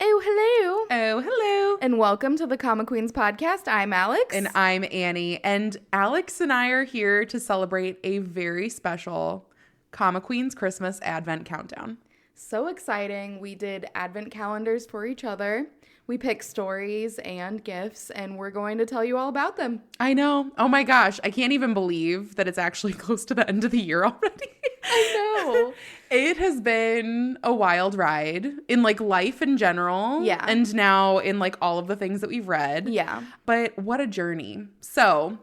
Oh, hello. Oh, hello. And welcome to the Comic Queens podcast. I'm Alex. And I'm Annie. And Alex and I are here to celebrate a very special Comic Queens Christmas Advent Countdown. So exciting. We did Advent calendars for each other. We picked stories and gifts, and we're going to tell you all about them. I know. Oh my gosh. I can't even believe that it's actually close to the end of the year already. I know. It has been a wild ride in like life in general. Yeah. And now in like all of the things that we've read. Yeah. But what a journey. So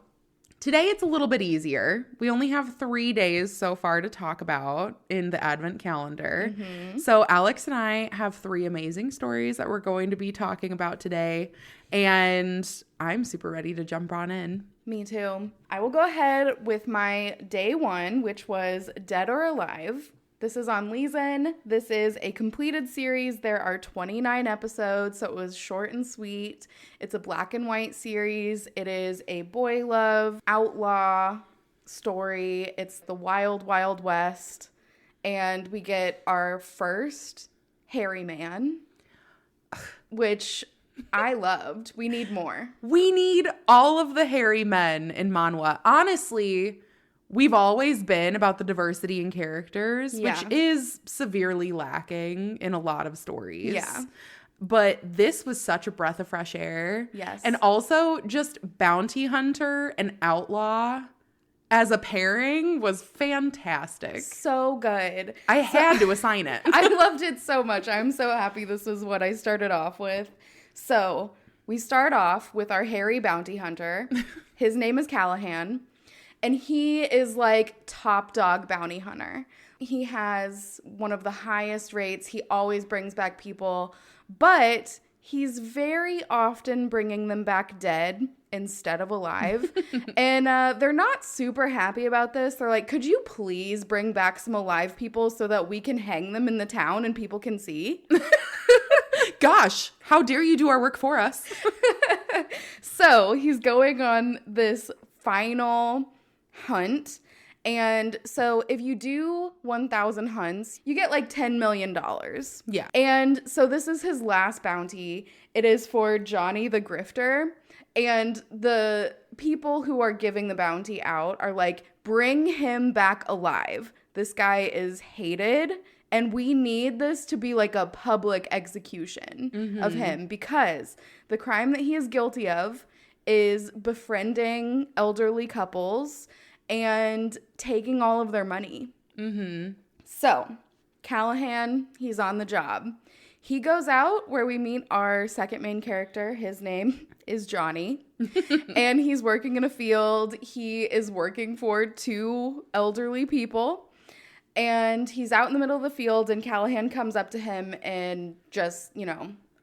today it's a little bit easier. We only have 3 days so far to talk about in the Advent calendar. Mm-hmm. So Alex and I have 3 amazing stories that we're going to be talking about today. And I'm super ready to jump on in. Me too. I will go ahead with my day 1, which was Dead or Alive. This is on Leeson. This is a completed series. There are 29 episodes, so it was short and sweet. It's a black and white series. It is a boy love, outlaw story. It's the wild, wild west. And we get our first hairy man, which I loved. We need more. We need all of the hairy men in manhwa. Honestly, we've always been about the diversity in characters, which is severely lacking in a lot of stories. Yeah. But this was such a breath of fresh air. Yes. And also just bounty hunter and outlaw as a pairing was fantastic. So good. I had to assign it. I loved it so much. I'm so happy this was what I started off with. So we start off with our hairy bounty hunter. His name is Callahan. And he is like top dog bounty hunter. He has one of the highest rates. He always brings back people, but he's very often bringing them back dead instead of alive. And they're not super happy about this. They're like, could you please bring back some alive people so that we can hang them in the town and people can see? Gosh, how dare you do our work for us? So he's going on this final hunt. And so if you do 1,000 hunts, you get like $10 million. Yeah. And so this is his last bounty. It is for Johnny the Grifter. And the people who are giving the bounty out are like, bring him back alive. This guy is hated. And we need this to be like a public execution of him, because the crime that he is guilty of is befriending elderly couples and taking all of their money. So Callahan, he's on the job. He goes out where we meet our second main character. His name is Johnny. And he's working in a field. He is working for 2 elderly people. And he's out in the middle of the field, and Callahan comes up to him and just,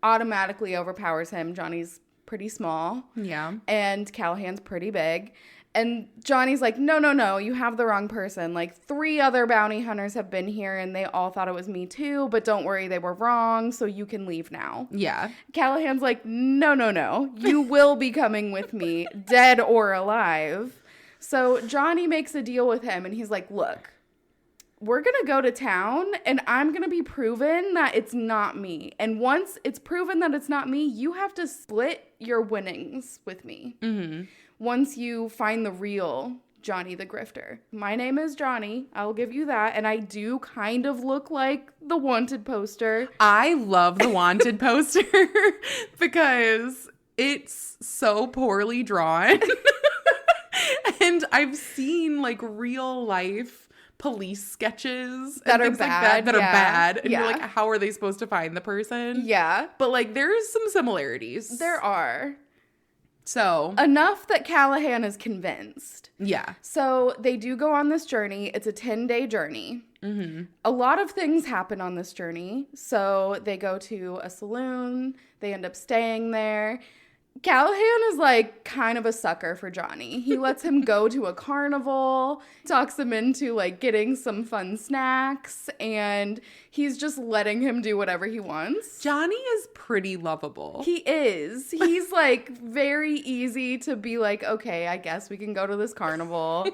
automatically overpowers him. Johnny's pretty small. Yeah. And Callahan's pretty big. And Johnny's like, no, you have the wrong person. Like 3 other bounty hunters have been here, and they all thought it was me too, but don't worry, they were wrong, so you can leave now. Yeah. Callahan's like, no, you will be coming with me, dead or alive. So Johnny makes a deal with him, and he's like, look, we're going to go to town, and I'm going to be proven that it's not me. And once it's proven that it's not me, you have to split your winnings with me. Once you find the real Johnny the Grifter. My name is Johnny. I'll give you that. And I do kind of look like the wanted poster. I love the wanted poster because it's so poorly drawn. And I've seen like real life police sketches that are things bad. Like that are bad. And yeah. you're like, how are they supposed to find the person? Yeah. But like there's some similarities. There are. So enough that Callahan is convinced. Yeah. So they do go on this journey. It's a 10-day journey. A lot of things happen on this journey. So they go to a saloon. They end up staying there. Callahan is like kind of a sucker for Johnny. He lets him go to a carnival, talks him into like getting some fun snacks, and he's just letting him do whatever he wants. Johnny is pretty lovable. He is. He's like very easy to be like, okay, I guess we can go to this carnival.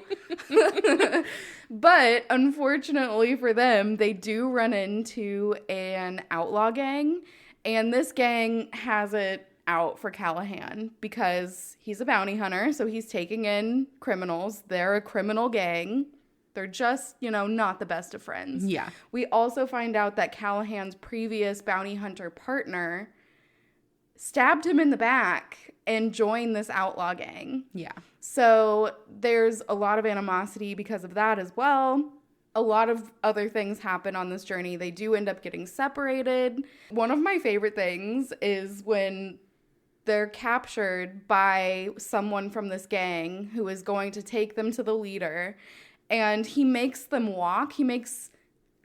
But unfortunately for them, they do run into an outlaw gang. And this gang has it out for Callahan because he's a bounty hunter, so he's taking in criminals. They're a criminal gang. They're just, not the best of friends. Yeah. We also find out that Callahan's previous bounty hunter partner stabbed him in the back and joined this outlaw gang. Yeah. So there's a lot of animosity because of that as well. A lot of other things happen on this journey. They do end up getting separated. One of my favorite things is when they're captured by someone from this gang who is going to take them to the leader. And he makes them walk. He makes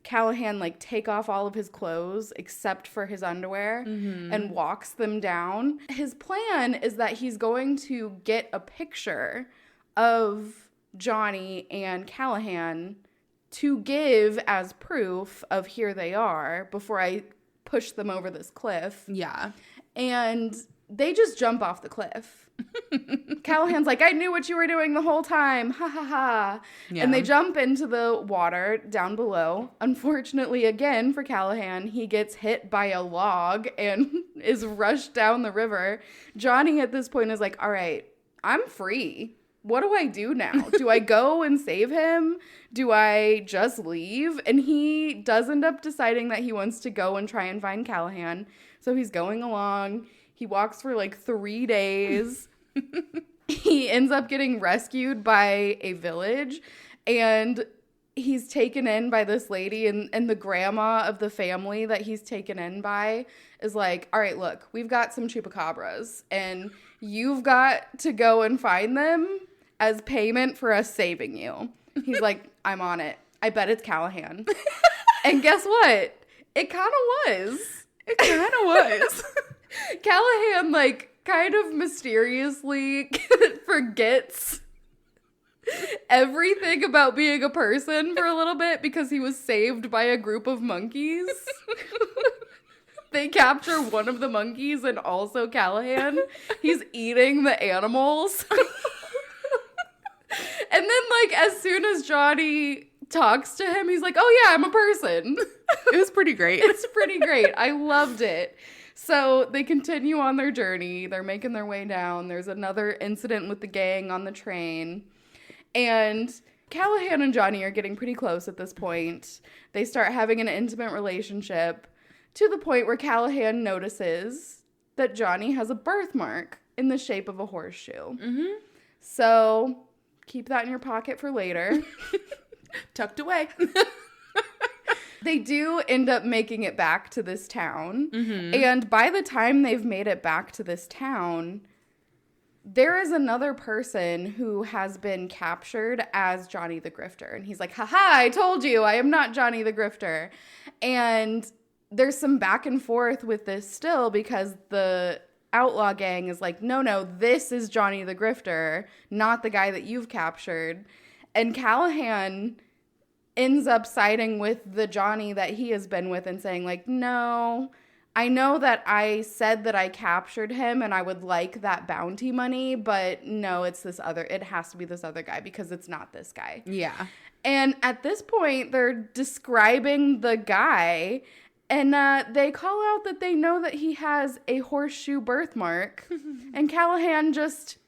Callahan take off all of his clothes except for his underwear and walks them down. His plan is that he's going to get a picture of Johnny and Callahan to give as proof of here they are before I push them over this cliff. Yeah. And they just jump off the cliff. Callahan's like, I knew what you were doing the whole time. Ha ha ha. Yeah. And they jump into the water down below. Unfortunately, again, for Callahan, he gets hit by a log and is rushed down the river. Johnny at this point is like, all right, I'm free. What do I do now? Do I go and save him? Do I just leave? And he does end up deciding that he wants to go and try and find Callahan. So he's going along. He walks for 3 days. He ends up getting rescued by a village, and he's taken in by this lady, and the grandma of the family that he's taken in by is like, all right, look, we've got some chupacabras, and you've got to go and find them as payment for us saving you. He's like, I'm on it. I bet it's Callahan. And guess what? It kind of was. It kind of was. Callahan, kind of mysteriously forgets everything about being a person for a little bit because he was saved by a group of monkeys. They capture one of the monkeys and also Callahan. He's eating the animals. And then, as soon as Johnny talks to him, he's like, oh, yeah, I'm a person. It was pretty great. It's pretty great. I loved it. So they continue on their journey. They're making their way down. There's another incident with the gang on the train. And Callahan and Johnny are getting pretty close at this point. They start having an intimate relationship to the point where Callahan notices that Johnny has a birthmark in the shape of a horseshoe. Mm-hmm. So keep that in your pocket for later. Tucked away. They do end up making it back to this town. Mm-hmm. And by the time they've made it back to this town, there is another person who has been captured as Johnny the Grifter. And he's like, haha, I told you, I am not Johnny the Grifter. And there's some back and forth with this still because the outlaw gang is like, no, this is Johnny the Grifter, not the guy that you've captured. And Callahan ends up siding with the Johnny that he has been with and saying no, I know that I said that I captured him and I would like that bounty money, but no, it has to be this other guy because it's not this guy. Yeah. And at this point, they're describing the guy and they call out that they know that he has a horseshoe birthmark and Callahan just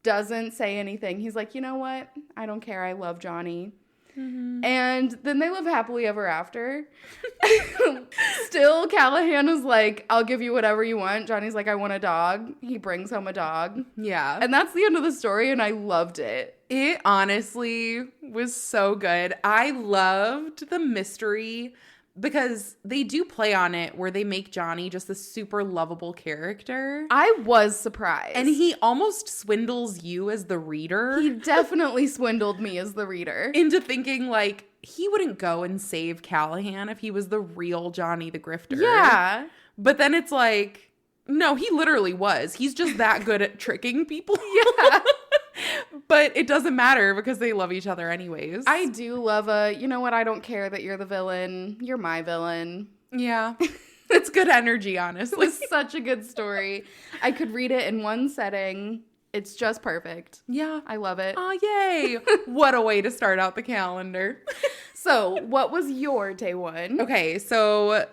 doesn't say anything. He's like, you know what? I don't care. I love Johnny. Mm-hmm. And then they live happily ever after. Still, Callahan is like, I'll give you whatever you want. Johnny's like, I want a dog. He brings home a dog. Yeah. And that's the end of the story, and I loved it. It honestly was so good. I loved the mystery because they do play on it where they make Johnny just a super lovable character. I was surprised. And he almost swindles you as the reader. He definitely swindled me as the reader. Into thinking he wouldn't go and save Callahan if he was the real Johnny the Grifter. Yeah. But then it's no, he literally was. He's just that good at tricking people. Yeah. But it doesn't matter because they love each other anyways. I do love you know what, I don't care that you're the villain. You're my villain. Yeah. It's good energy, honestly. It's such a good story. I could read it in one setting. It's just perfect. Yeah. I love it. Oh, yay. What a way to start out the calendar. So, what was your day one? Okay, so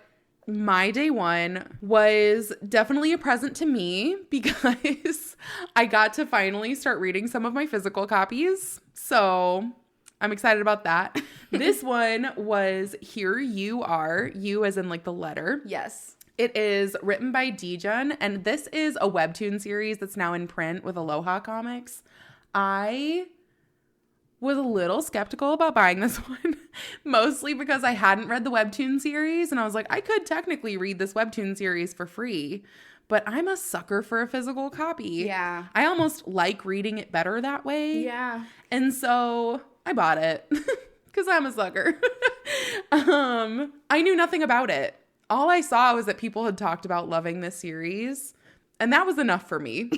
my day one was definitely a present to me because I got to finally start reading some of my physical copies. So I'm excited about that. This one was Here You Are, you as in like the letter. Yes. It is written by Dijun, and this is a webtoon series that's now in print with Aloha Comics. I was a little skeptical about buying this one, mostly because I hadn't read the webtoon series, and I was like, I could technically read this webtoon series for free, but I'm a sucker for a physical copy. Yeah. I almost like reading it better that way. Yeah. And so I bought it because I'm a sucker. I knew nothing about it. All I saw was that people had talked about loving this series, and that was enough for me.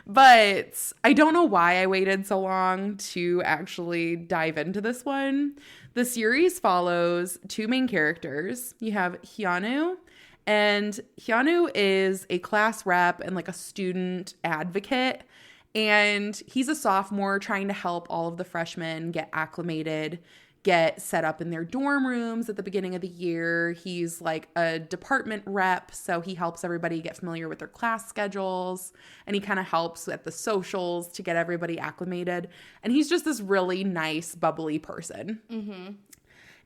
But I don't know why I waited so long to actually dive into this one. The series follows two main characters. You have Hyunwoo, and Hyunwoo is a class rep and like a student advocate. And he's a sophomore trying to help all of the freshmen get acclimated, get set up in their dorm rooms at the beginning of the year. He's like a department rep, so he helps everybody get familiar with their class schedules, and he kind of helps at the socials to get everybody acclimated. And he's just this really nice, bubbly person. Mm-hmm.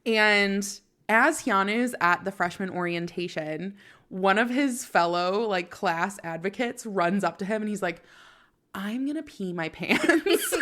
And as Hyunwoo's at the freshman orientation, one of his fellow like class advocates runs up to him and he's like, I'm gonna pee my pants.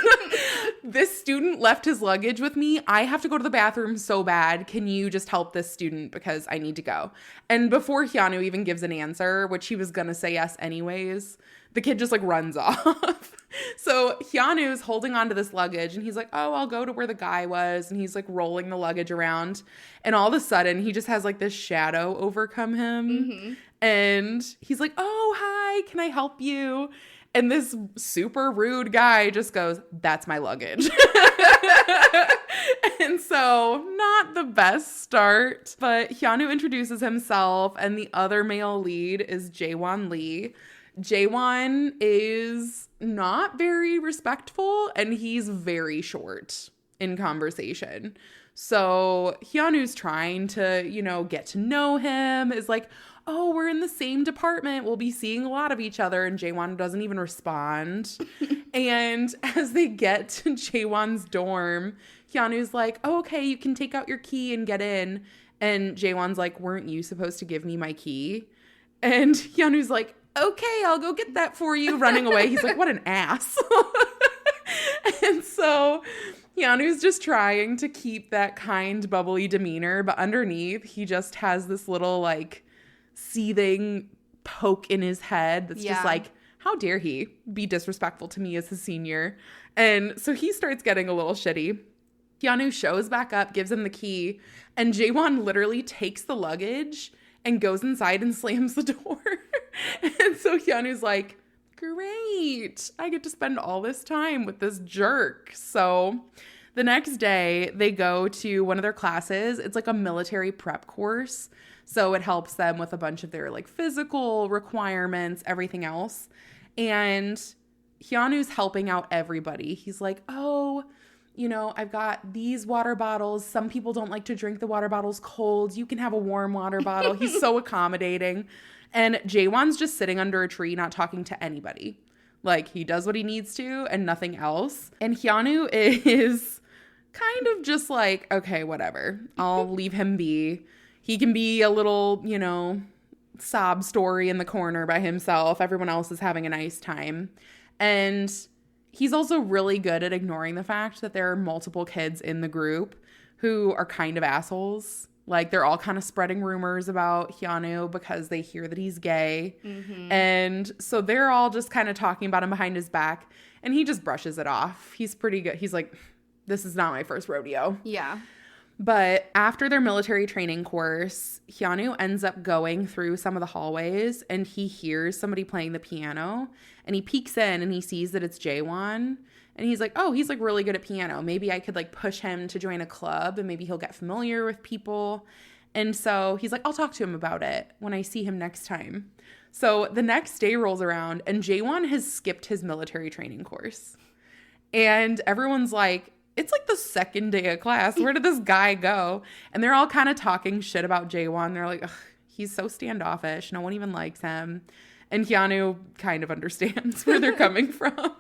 This student left his luggage with me. I have to go to the bathroom so bad. Can you just help this student because I need to go? And before Hyunwoo even gives an answer, which he was gonna say yes anyways, the kid just like runs off. So Hyunwoo's holding onto this luggage and he's like, oh, I'll go to where the guy was. And he's like rolling the luggage around. And all of a sudden he just has like this shadow overcome him. Mm-hmm. And he's like, oh, hi, can I help you? And this super rude guy just goes, that's my luggage. And so not the best start, but Hyunwoo introduces himself and the other male lead is Jaewon Lee. Jaewon is not very respectful and he's very short in conversation. So Hyunwoo's trying to, get to know him, is like, oh, we're in the same department. We'll be seeing a lot of each other. And Jaewon doesn't even respond. And as they get to Jaewon's dorm, Hyunwoo's like, oh, okay, you can take out your key and get in. And Jaewon's like, weren't you supposed to give me my key? And Hyunwoo's like, okay, I'll go get that for you. Running away. He's like, what an ass. And so Hyunwoo's just trying to keep that kind, bubbly demeanor. But underneath, he just has this little like seething poke in his head that's just like, how dare he be disrespectful to me as his senior? And so he starts getting a little shitty. Hyunwoo shows back up, gives him the key, and Jaewon literally takes the luggage and goes inside and slams the door. And so Hyunwoo's like, great, I get to spend all this time with this jerk. So the next day they go to one of their classes. It's like a military prep course. So it helps them with a bunch of their like physical requirements, everything else. And Hyunwoo's helping out everybody. He's like, oh, I've got these water bottles. Some people don't like to drink the water bottles cold. You can have a warm water bottle. He's so accommodating. And Jaewon's just sitting under a tree, not talking to anybody. Like, he does what he needs to and nothing else. And Hyunwoo is kind of just like, okay, whatever. I'll leave him be. He can be a little, sob story in the corner by himself. Everyone else is having a nice time. And he's also really good at ignoring the fact that there are multiple kids in the group who are kind of assholes. Like, they're all kind of spreading rumors about Hyunwoo because they hear that he's gay. Mm-hmm. And so they're all just kind of talking about him behind his back. And he just brushes it off. He's pretty good. He's like, this is not my first rodeo. Yeah. But after their military training course, Hyunwoo ends up going through some of the hallways and he hears somebody playing the piano and he peeks in and he sees that it's Jaewon. And he's like, oh, he's like really good at piano. Maybe I could like push him to join a club and maybe he'll get familiar with people. And so he's like, I'll talk to him about it when I see him next time. So the next day rolls around and Jaewon has skipped his military training course. And everyone's like, it's like the second day of class. Where did this guy go? And they're all kind of talking shit about Jaewon. They're like, ugh, he's so standoffish. No one even likes him. And Hyunwoo kind of understands where they're coming from.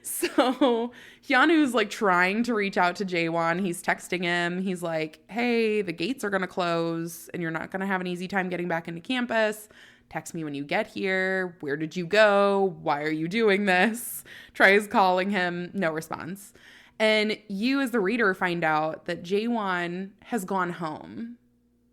So Hyunwoo's like trying to reach out to Jaewon. He's texting him. He's like, hey, the gates are going to close and you're not going to have an easy time getting back into campus. Text me when you get here. Where did you go? Why are you doing this? Tries calling him. No response. And you as the reader find out that Jaewon has gone home.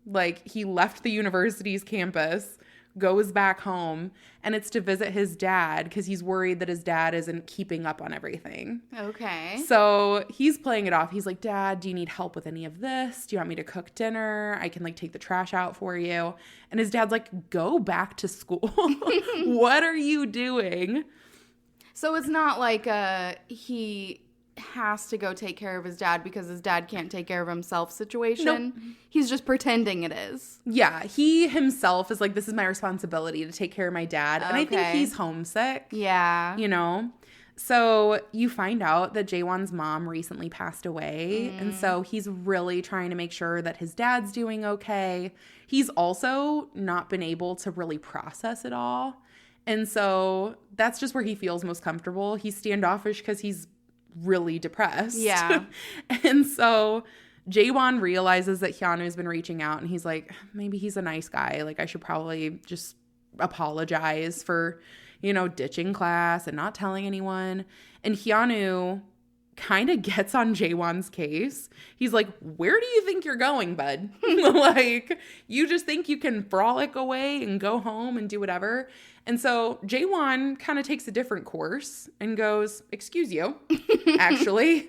Like he left the university's campus, goes back home, and it's to visit his dad because he's worried that his dad isn't keeping up on everything. Okay. So he's playing it off. He's like, Dad, do you need help with any of this? Do you want me to cook dinner? I can like take the trash out for you. And his dad's like, go back to school. What are you doing? So it's not like he has to go take care of his dad because his dad can't take care of himself situation. Nope. He's just pretending it is. Yeah, he himself is like, this is my responsibility to take care of my dad. And I think he's homesick. Yeah. You know? So you find out that Jaewon's mom recently passed away. And so he's really trying to make sure that his dad's doing okay. He's also not been able to really process it all. And so that's just where he feels most comfortable. He's standoffish because he's really depressed. Yeah. And so Jaewon realizes that Hyunwoo's been reaching out and he's like, maybe he's a nice guy. Like I should probably just apologize for, you know, ditching class and not telling anyone. And Hyunwoo kind of gets on Jaewon's case. He's like, where do you think you're going, bud? Like, you just think you can frolic away and go home and do whatever. And so Jaewon kind of takes a different course and goes, excuse you, actually,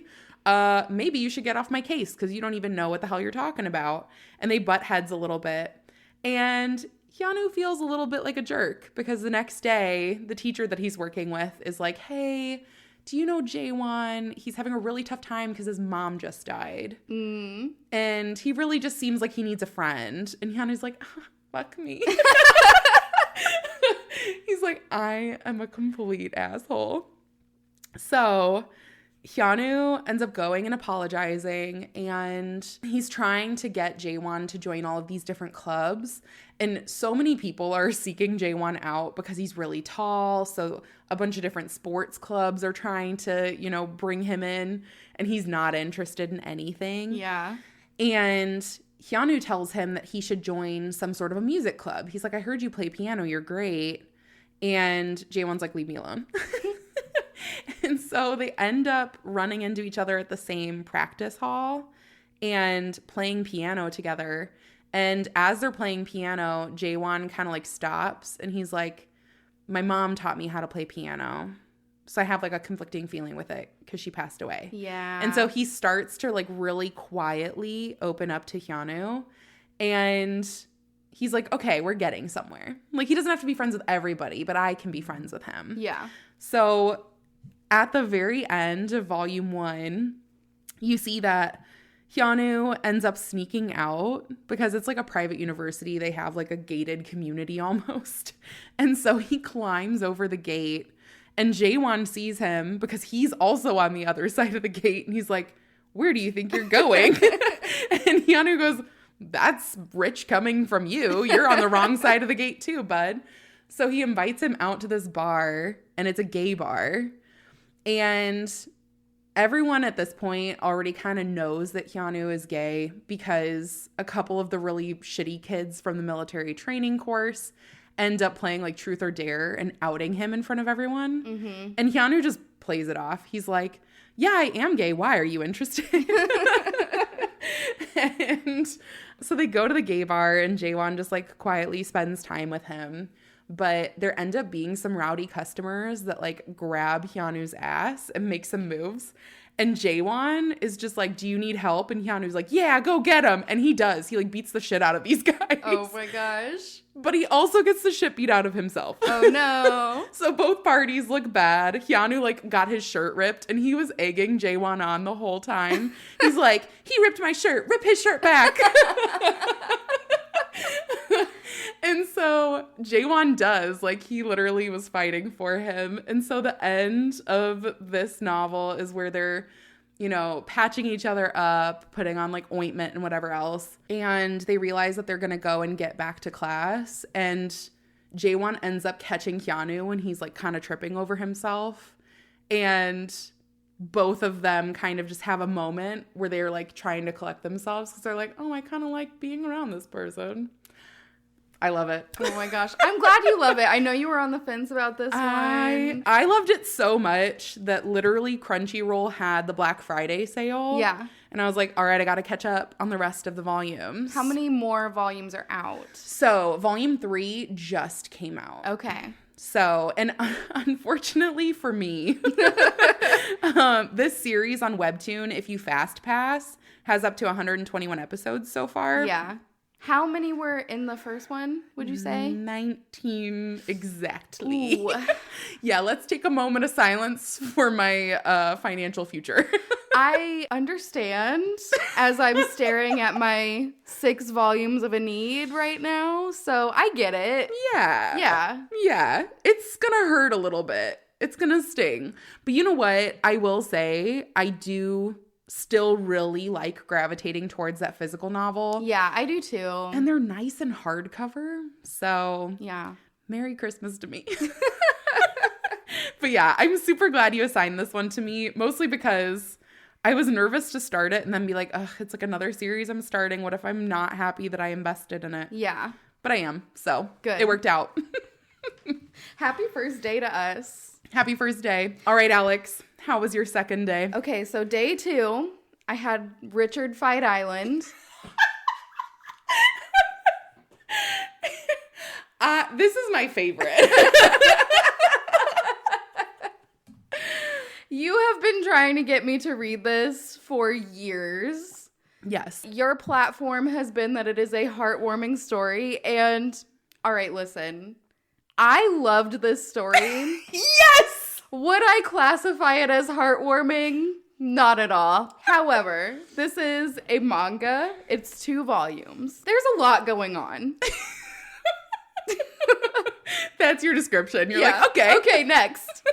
maybe you should get off my case because you don't even know what the hell you're talking about. And they butt heads a little bit. And Hyunwoo feels a little bit like a jerk because the next day, the teacher that he's working with is like, hey, do you know Jaewon? He's having a really tough time because his mom just died. And he really just seems like he needs a friend. And Hyunwoo's like, fuck me. He's like, I am a complete asshole. So Hyunwoo ends up going and apologizing, and he's trying to get Jaewon to join all of these different clubs. And so many people are seeking Jaewon out because he's really tall. So a bunch of different sports clubs are trying to, you know, bring him in, and he's not interested in anything. Yeah. And Hyunwoo tells him that he should join some sort of a music club. He's like, I heard you play piano. You're great. And Jaewon's like, leave me alone. And so they end up running into each other at the same practice hall and playing piano together. And as they're playing piano, Jaewon kind of like stops and he's like, my mom taught me how to play piano. So I have like a conflicting feeling with it because she passed away. Yeah. And so he starts to like really quietly open up to Hyunwoo. And he's like, okay, we're getting somewhere. Like he doesn't have to be friends with everybody, but I can be friends with him. Yeah. So at the very end of volume 1, you see that Hyunwoo ends up sneaking out because it's like a private university. They have like a gated community almost. And so he climbs over the gate and Jaewon sees him because he's also on the other side of the gate. And he's like, where do you think you're going? And Hyunwoo goes, that's rich coming from you. You're on the wrong side of the gate too, bud. So he invites him out to this bar, and it's a gay bar. And everyone at this point already kind of knows that Hyunwoo is gay because a couple of the really shitty kids from the military training course end up playing like Truth or Dare and outing him in front of everyone. Mm-hmm. And Hyunwoo just plays it off. He's like, yeah, I am gay. Why are you interested? And so they go to the gay bar and Jaewon just like quietly spends time with him. But there end up being some rowdy customers that like grab Hyunwoo's ass and make some moves. And Jaewon is just like, do you need help? And Hyunwoo's like, yeah, go get him. And he does. He like beats the shit out of these guys. Oh my gosh. But he also gets the shit beat out of himself. Oh no. So both parties look bad. Hyunwoo like got his shirt ripped and he was egging Jaewon on the whole time. He's like, he ripped my shirt. Rip his shirt back. And so Jaewon does, like he literally was fighting for him. And so the end of this novel is where they're patching each other up, putting on like ointment and whatever else. And they realize that they're going to go and get back to class. And Jaewon ends up catching Keanu when he's like kind of tripping over himself. And both of them kind of just have a moment where they're like trying to collect themselves because they're like, oh, I kind of like being around this person. I love it. Oh my gosh. I'm glad you love it. I know you were on the fence about this one. I loved it so much that literally Crunchyroll had the Black Friday sale. Yeah. And I was like, all right, I got to catch up on the rest of the volumes. How many more volumes are out? So volume 3 just came out. Okay. So, and unfortunately for me, this series on Webtoon, if you fast pass, has up to 121 episodes so far. Yeah. How many were in the first one, would you say? 19 exactly. Ooh. Yeah, let's take a moment of silence for my financial future. I understand as I'm staring at my 6 volumes of a need right now, so I get it. Yeah. Yeah. Yeah. It's gonna hurt a little bit. It's gonna sting. But you know what? I will say I do still really like gravitating towards that physical novel. Yeah, I do too. And they're nice and hardcover. So, yeah. Merry Christmas to me. But yeah, I'm super glad you assigned this one to me, mostly because I was nervous to start it and then be like, ugh, it's like another series I'm starting. What if I'm not happy that I invested in it? Yeah. But I am. So, good. It worked out. Happy first day to us. Happy first day. All right, Alex. How was your second day? Okay, so day 2, I had Richard Fight Island. This is my favorite. You have been trying to get me to read this for years. Yes. Your platform has been that it is a heartwarming story. And, all right, listen. I loved this story. Yes! Would I classify it as heartwarming? Not at all. However, this is a manga. It's 2 volumes. There's a lot going on. That's your description. You're Yeah. like, okay. Okay, next.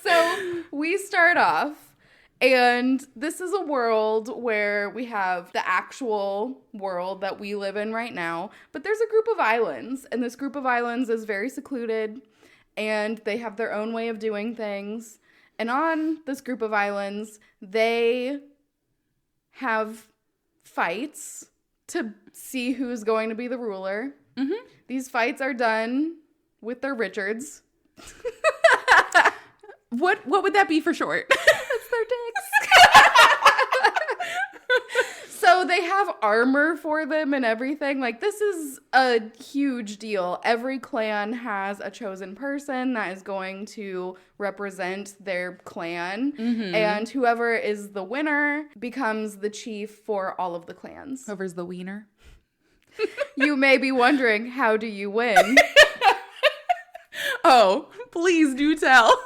So we start off, and this is a world where we have the actual world that we live in right now, but there's a group of islands, and this group of islands is very secluded, and they have their own way of doing things. And on this group of islands, they have fights to see who's going to be the ruler. Mm-hmm. These fights are done with their Richards. What would that be for short? That's their dicks. So they have armor for them and everything. Like, this is a huge deal. Every clan has a chosen person that is going to represent their clan. Mm-hmm. And whoever is the winner becomes the chief for all of the clans. Whoever's the wiener. You may be wondering, how do you win? Oh, please do tell.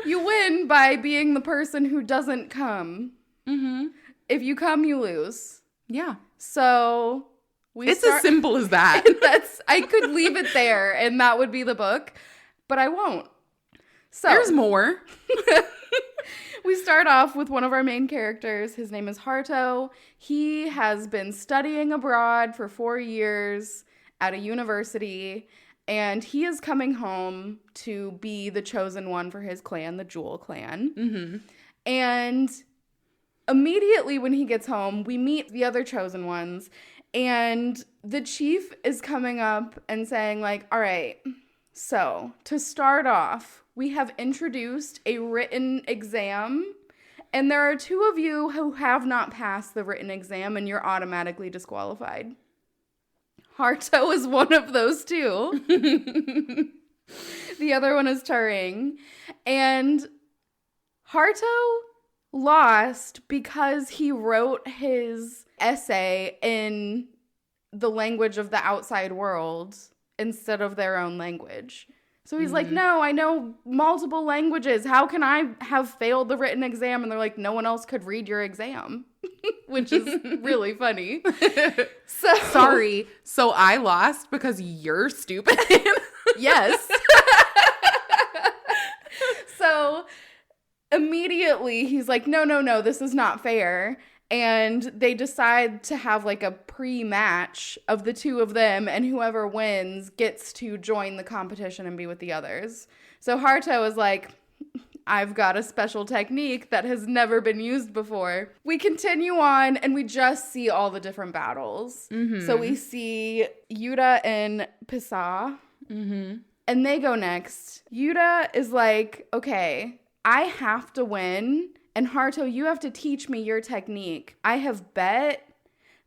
You win by being the person who doesn't come. Mm-hmm. If you come, you lose. Yeah. So it's as simple as that. I could leave it there and that would be the book, but I won't. So there's more. We start off with one of our main characters. His name is Harto. He has been studying abroad for 4 years at a university, and he is coming home to be the chosen one for his clan, the Jewel clan. Mm-hmm. And immediately when he gets home, we meet the other chosen ones, and the chief is coming up and saying, like, all right, so to start off, we have introduced a written exam, and there are 2 of you who have not passed the written exam, and you're automatically disqualified. Harto is one of those 2. The other one is Turing. And Harto lost because he wrote his essay in the language of the outside world instead of their own language. So he's like, no, I know multiple languages. How can I have failed the written exam? And they're like, no one else could read your exam, which is really funny. So sorry. So I lost because you're stupid. Yes. So immediately he's like, no, this is not fair. And they decide to have like a pre-match of the two of them, and whoever wins gets to join the competition and be with the others. So Harto is like, I've got a special technique that has never been used before. We continue on and we just see all the different battles. Mm-hmm. So we see Yuta and Pisa, and they go next. Yuta is like, okay, I have to win. And Harto, you have to teach me your technique. I have bet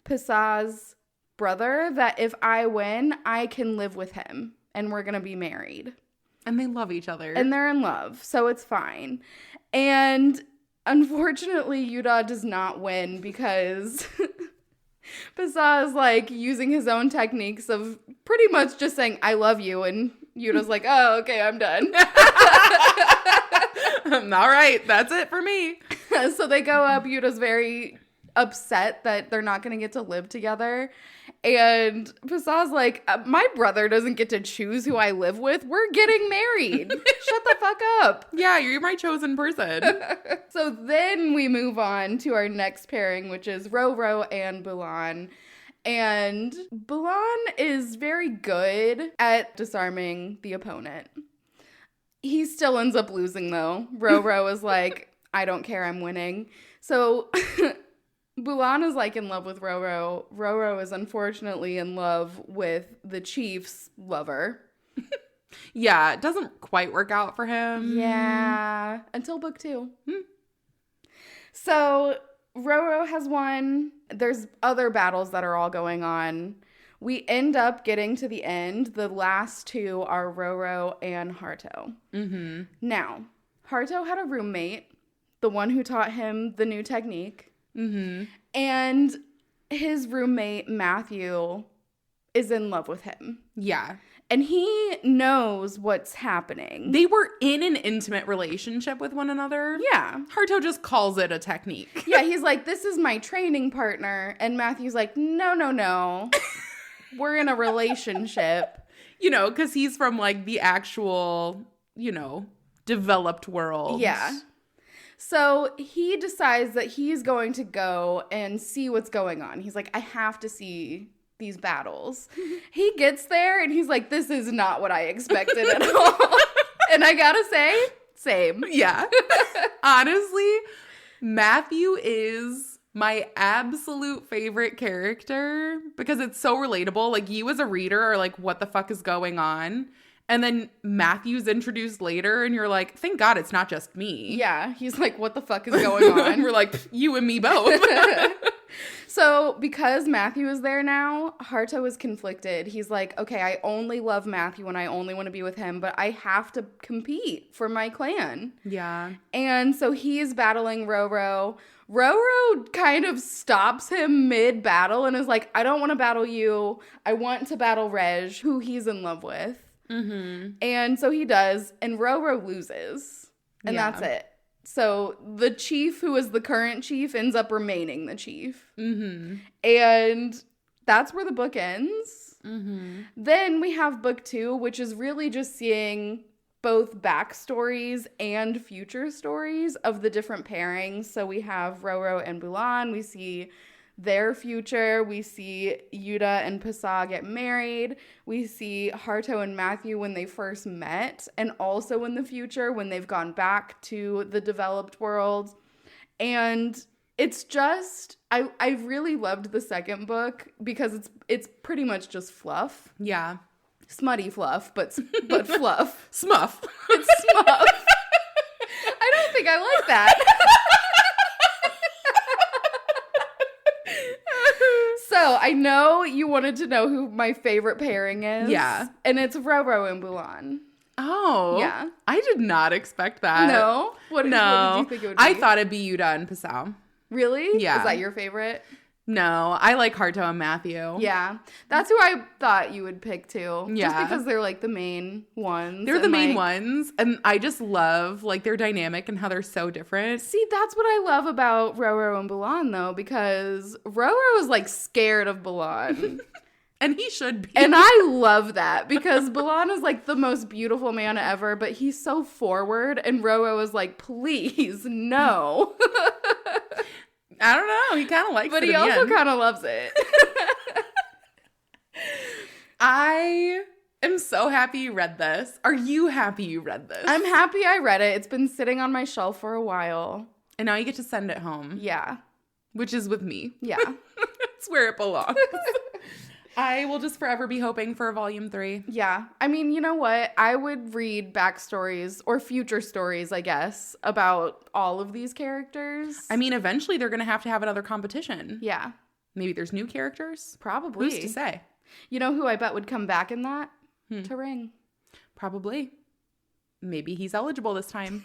Pisa's brother that if I win, I can live with him and we're going to be married. And they love each other. And they're in love, so it's fine. And unfortunately, Yuta does not win because Pisa is like using his own techniques of pretty much just saying, I love you. And Yuta's like, oh, okay, I'm done. All right, that's it for me. So they go up. Yuta's very upset that they're not going to get to live together. And Pisa's like, my brother doesn't get to choose who I live with. We're getting married. Shut the fuck up. Yeah, you're my chosen person. So then we move on to our next pairing, which is Roro and Bulan. And Bulan is very good at disarming the opponent. He still ends up losing, though. Roro is like, I don't care, I'm winning. So Bulan is like in love with Roro. Roro is unfortunately in love with the chief's lover. Yeah, it doesn't quite work out for him. Yeah, until book 2. So Roro has won. There's other battles that are all going on. We end up getting to the end. The last two are Roro and Harto. Mm-hmm. Now, Harto had a roommate, the one who taught him the new technique. Mm-hmm. And his roommate, Matthew, is in love with him. Yeah. And he knows what's happening. They were in an intimate relationship with one another. Yeah. Harto just calls it a technique. Yeah, he's like, this is my training partner. And Matthew's like, no. We're in a relationship. You know, because he's from like the actual, developed world. Yeah. So he decides that he's going to go and see what's going on. He's like, I have to see these battles. He gets there and he's like, this is not what I expected at all. And I gotta say, same. Yeah. Honestly, Matthew is my absolute favorite character because it's so relatable. Like, you as a reader are like, what the fuck is going on? And then Matthew's introduced later and you're like, thank God it's not just me. Yeah. He's like, what the fuck is going on? We're like, you and me both. So because Matthew is there now, Harto is conflicted. He's like, okay, I only love Matthew and I only want to be with him, but I have to compete for my clan. Yeah. And so he's battling Roro. Roro kind of stops him mid-battle and is like, I don't want to battle you. I want to battle Reg, who he's in love with. Mm-hmm. And so he does, and Roro loses. And that's it. So the chief, who is the current chief, ends up remaining the chief. Mm-hmm. And that's where the book ends. Mm-hmm. Then we have book 2, which is really just seeing both backstories and future stories of the different pairings. So we have Roro and Bulan. We see their future. We see Yuta and Pisa get married. We see Harto and Matthew when they first met, and also in the future when they've gone back to the developed world. And it's just, I really loved the second book because it's pretty much just fluff. Yeah. Smutty fluff, but fluff. Smuff. It's smuff. I don't think I like that. So I know you wanted to know who my favorite pairing is. Yeah. And it's Roro and Bulan. Oh. Yeah. I did not expect that. No? What did you think it would be? I thought it'd be Yuta and Pisa. Really? Yeah. Is that your favorite? No, I like Harto and Matthew. Yeah. That's who I thought you would pick too. Yeah. Just because they're like the main ones. They're the main ones. And I just love like their dynamic and how they're so different. See, that's what I love about Roro and Bulan though, because Roro is like scared of Bulan. And he should be. And I love that because Balan is like the most beautiful man ever, but he's so forward. And Roro is like, please, no. I don't know. He kind of likes but it. But he also kind of loves it. I am so happy you read this. Are you happy you read this? I'm happy I read it. It's been sitting on my shelf for a while. And now you get to send it home. Yeah. Which is with me. Yeah. It's where it belongs. I will just forever be hoping for a volume 3. Yeah. I mean, you know what? I would read backstories or future stories, I guess, about all of these characters. I mean, eventually they're going to have another competition. Yeah. Maybe there's new characters? Probably. Who's to say? You know who I bet would come back in that? To Ring. Probably. Maybe he's eligible this time.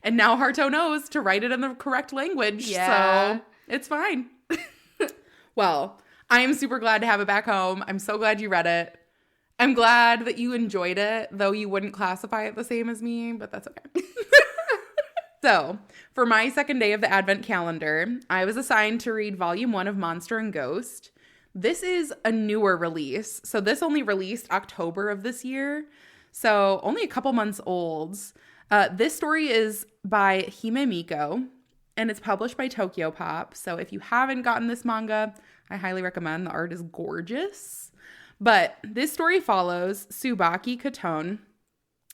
And now Harto knows to write it in the correct language. Yeah. So it's fine. Well, I am super glad to have it back home. I'm so glad you read it. I'm glad that you enjoyed it, though you wouldn't classify it the same as me, but that's okay. So, for my second day of the Advent calendar, I was assigned to read Volume 1 of Monster and Ghost. This is a newer release. So this only released October of this year. So only a couple months old. This story is by Hime Miko, and it's published by Tokyo Pop. So if you haven't gotten this manga, I highly recommend. The art is gorgeous. But this story follows Tsubaki Katone.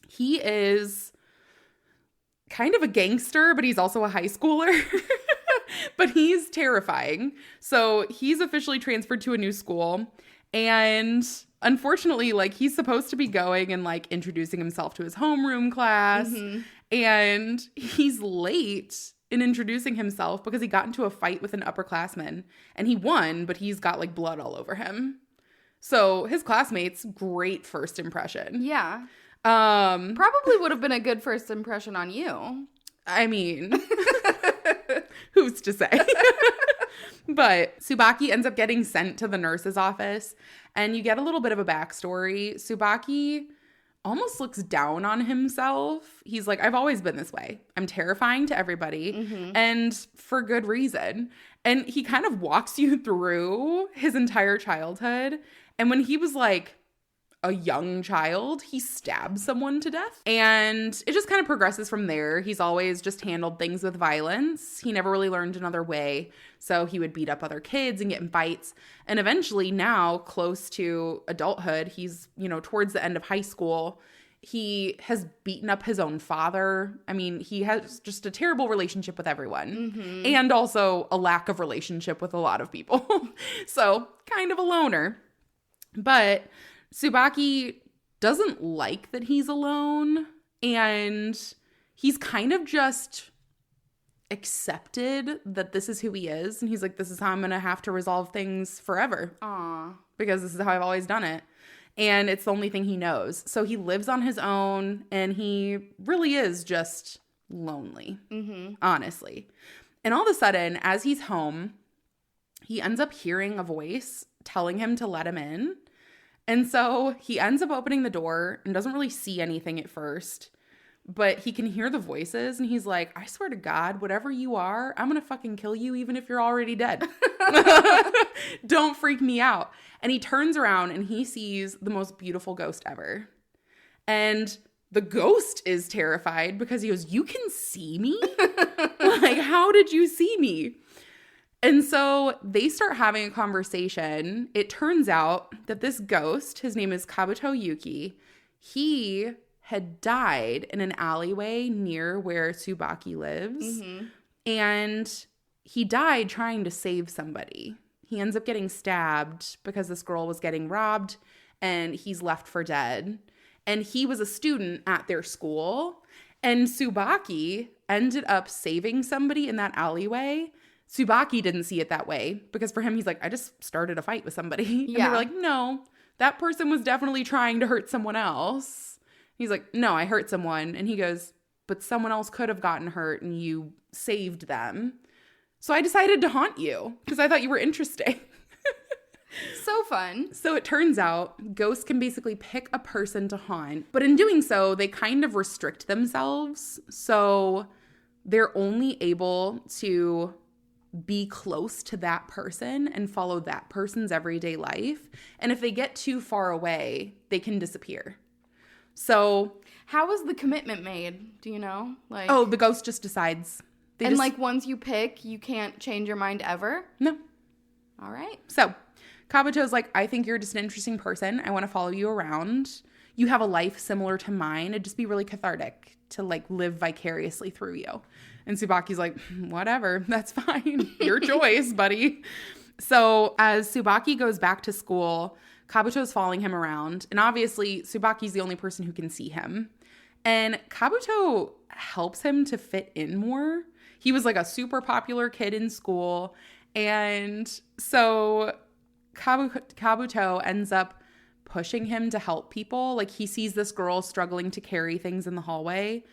He is kind of a gangster, but he's also a high schooler. But he's terrifying. So he's officially transferred to a new school. And unfortunately, like, he's supposed to be going and, like, introducing himself to his homeroom class. Mm-hmm. And he's late in introducing himself because he got into a fight with an upperclassman. And he won, but he's got, like, blood all over him. So his classmates, great first impression. Yeah. Probably would have been a good first impression on you. I mean, who's to say? But Tsubaki ends up getting sent to the nurse's office, and you get a little bit of a backstory. Tsubaki almost looks down on himself. He's like, I've always been this way. I'm terrifying to everybody, and for good reason. And he kind of walks you through his entire childhood. And when he was like a young child, he stabbed someone to death. And it just kind of progresses from there. He's always just handled things with violence. He never really learned another way. So he would beat up other kids and get in fights. And eventually now, close to adulthood, he's, you know, towards the end of high school, he has beaten up his own father. I mean, he has just a terrible relationship with everyone. And also a lack of relationship with a lot of people. So kind of a loner. But Tsubaki doesn't like that he's alone, and he's kind of just accepted that this is who he is. And he's like, this is how I'm going to have to resolve things forever. Aww. Because this is how I've always done it. And it's the only thing he knows. So he lives on his own, and he really is just lonely, honestly. And all of a sudden, as he's home, he ends up hearing a voice telling him to let him in. And so he ends up opening the door and doesn't really see anything at first, but he can hear the voices, and he's like, I swear to God, whatever you are, I'm going to fucking kill you even if you're already dead. Don't freak me out. And he turns around and he sees the most beautiful ghost ever. And the ghost is terrified because he goes, you can see me? Like, how did you see me? And so they start having a conversation. It turns out that this ghost, his name is Kabuto Yuki, he had died in an alleyway near where Tsubaki lives. And he died trying to save somebody. He ends up getting stabbed because this girl was getting robbed, and he's left for dead. And he was a student at their school. And Tsubaki ended up saving somebody in that alleyway. Tsubaki didn't see it that way because for him, he's like, I just started a fight with somebody. And they were like, no, that person was definitely trying to hurt someone else. He's like, no, I hurt someone. And he goes, but someone else could have gotten hurt and you saved them. So I decided to haunt you because I thought you were interesting. So fun. So it turns out ghosts can basically pick a person to haunt. But in doing so, they kind of restrict themselves. So they're only able to be close to that person and follow that person's everyday life. And if they get too far away, they can disappear. So how is the commitment made? Do you know? Like, oh, the ghost just decides. Like once you pick, you can't change your mind ever? No. All right. So Kabuto's like, I think you're just an interesting person. I want to follow you around. You have a life similar to mine. It'd just be really cathartic to like live vicariously through you. And Tsubaki's like, whatever, that's fine. Your choice, buddy. So as Tsubaki goes back to school, Kabuto's following him around. And obviously, Tsubaki's the only person who can see him. And Kabuto helps him to fit in more. He was like a super popular kid in school. And so Kabuto ends up pushing him to help people. Like he sees this girl struggling to carry things in the hallway.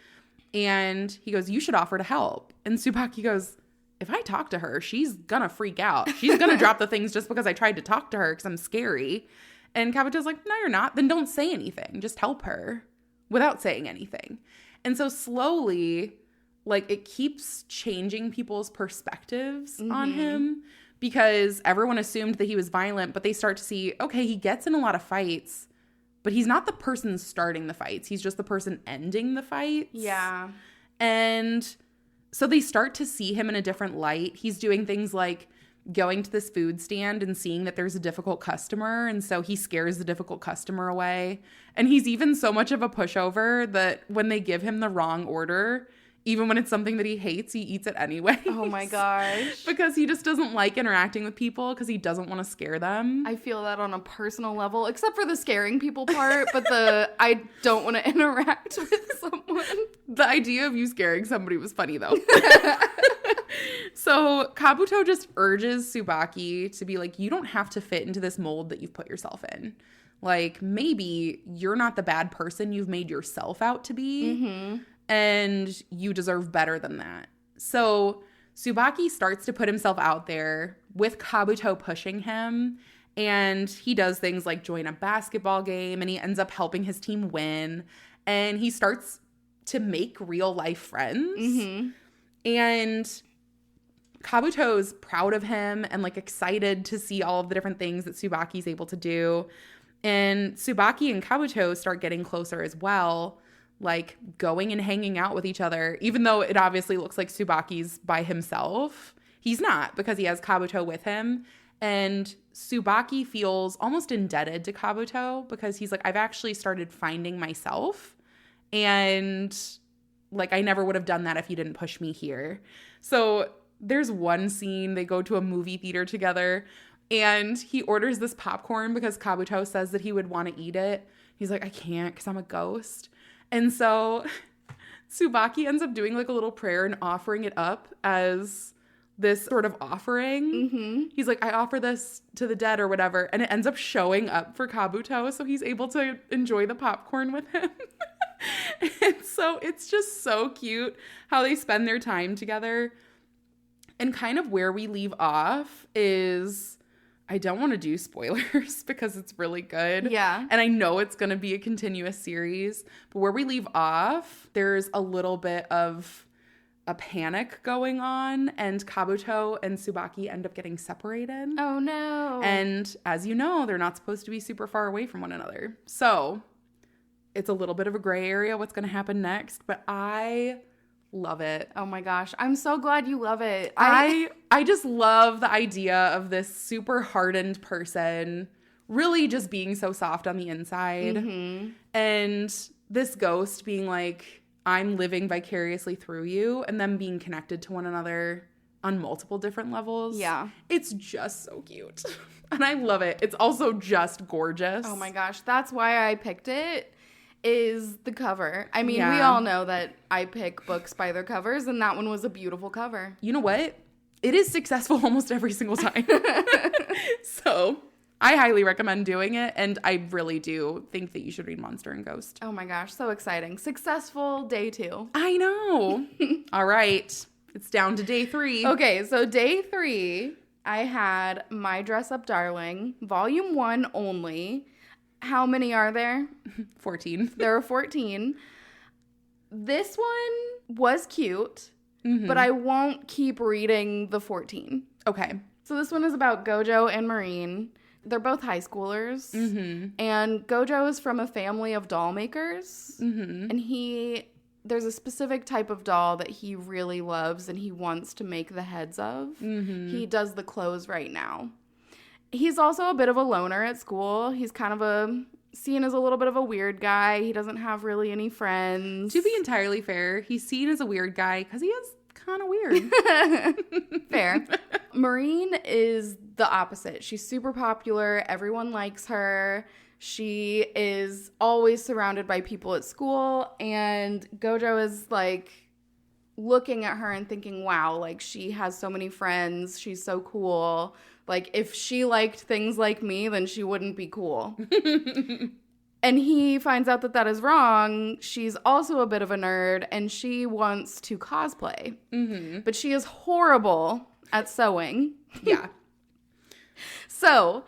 And he goes, you should offer to help. And Tsubaki goes, if I talk to her, she's gonna freak out. She's gonna drop the things just because I tried to talk to her because I'm scary. And Kabuto's like, no, you're not. Then don't say anything. Just help her without saying anything. And so slowly, like it keeps changing people's perspectives on him because everyone assumed that he was violent, but they start to see, okay, he gets in a lot of fights, but he's not the person starting the fights. He's just the person ending the fights. Yeah. And so they start to see him in a different light. He's doing things like going to this food stand and seeing that there's a difficult customer. And so he scares the difficult customer away. And he's even so much of a pushover that when they give him the wrong order, even when it's something that he hates, he eats it anyway. Oh my gosh. Because he just doesn't like interacting with people because he doesn't want to scare them. I feel that on a personal level, except for the scaring people part, but I don't want to interact with someone. The idea of you scaring somebody was funny though. So Kabuto just urges Tsubaki to be like, you don't have to fit into this mold that you've put yourself in. Like maybe you're not the bad person you've made yourself out to be. And you deserve better than that. So Tsubaki starts to put himself out there with Kabuto pushing him. And he does things like join a basketball game and he ends up helping his team win. And he starts to make real life friends. And Kabuto's proud of him and like excited to see all of the different things that Tsubaki's able to do. And Tsubaki and Kabuto start getting closer as well, like going and hanging out with each other, even though it obviously looks like Tsubaki's by himself. He's not, because he has Kabuto with him. And Tsubaki feels almost indebted to Kabuto because he's like, I've actually started finding myself. And like, I never would have done that if you didn't push me here. So there's one scene, they go to a movie theater together and he orders this popcorn because Kabuto says that he would want to eat it. He's like, I can't because I'm a ghost. And so Tsubaki ends up doing like a little prayer and offering it up as this sort of offering. He's like, I offer this to the dead or whatever. And it ends up showing up for Kabuto. So he's able to enjoy the popcorn with him. And so it's just so cute how they spend their time together. And kind of where we leave off is, I don't want to do spoilers because it's really good. Yeah. And I know it's going to be a continuous series. But where we leave off, there's a little bit of a panic going on. And Kabuto and Tsubaki end up getting separated. Oh, no. And as you know, they're not supposed to be super far away from one another. So it's a little bit of a gray area what's going to happen next. But I love it. Oh my gosh. I'm so glad you love it. I just love the idea of this super hardened person really just being so soft on the inside. And this ghost being like, I'm living vicariously through you, and them being connected to one another on multiple different levels. Yeah. It's just so cute. And I love it. It's also just gorgeous. Oh my gosh. That's why I picked it. Is the cover. I mean, Yeah. we all know that I pick books by their covers, and that one was a beautiful cover. You know what? It is successful almost every single time. So I highly recommend doing it, and I really do think that you should read Monster and Ghost. Oh my gosh, so exciting. Successful day 2. I know. All right. It's down to day 3. Okay, so day 3, I had My Dress Up Darling, volume 1 only. How many are there? 14. There are 14. This one was cute. but I won't keep reading the 14. Okay. So this one is about Gojo and Marine. They're both high schoolers. And Gojo is from a family of doll makers. And there's a specific type of doll that he really loves and he wants to make the heads of. He does the clothes right now. He's also a bit of a loner at school. He's kind of seen as a little bit of a weird guy. He doesn't have really any friends. To be entirely fair, he's seen as a weird guy because he is kind of weird. Fair. Marine is the opposite. She's super popular. Everyone likes her. She is always surrounded by people at school. And Gojo is like looking at her and thinking, wow, like she has so many friends. She's so cool. Like if she liked things like me, then she wouldn't be cool. And he finds out that is wrong. She's also a bit of a nerd and she wants to cosplay. But she is horrible at sewing. Yeah. So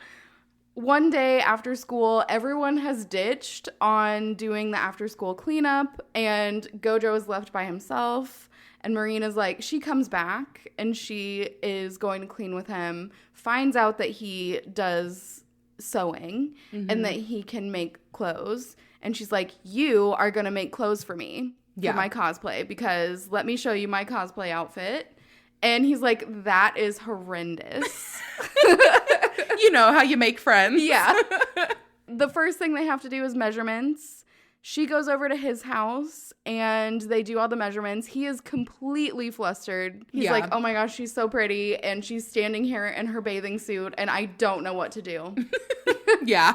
one day after school, everyone has ditched on doing the after school cleanup and Gojo is left by himself. And Marine is like, she comes back and she is going to clean with him, finds out that he does sewing and that he can make clothes. And she's like, you are going to make clothes for me for my cosplay because let me show you my cosplay outfit. And he's like, that is horrendous. You know how you make friends. Yeah. The first thing they have to do is measurements. She goes over to his house and they do all the measurements. He is completely flustered. He's like, oh my gosh, she's so pretty. And she's standing here in her bathing suit and I don't know what to do. Yeah.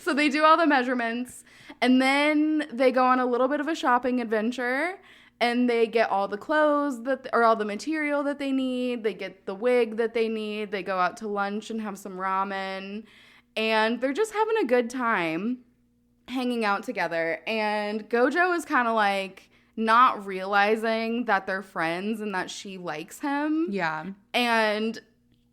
So they do all the measurements and then they go on a little bit of a shopping adventure. And they get all the clothes or all the material that they need. They get the wig that they need. They go out to lunch and have some ramen. And they're just having a good time hanging out together. And Gojo is kind of like not realizing that they're friends and that she likes him. Yeah. And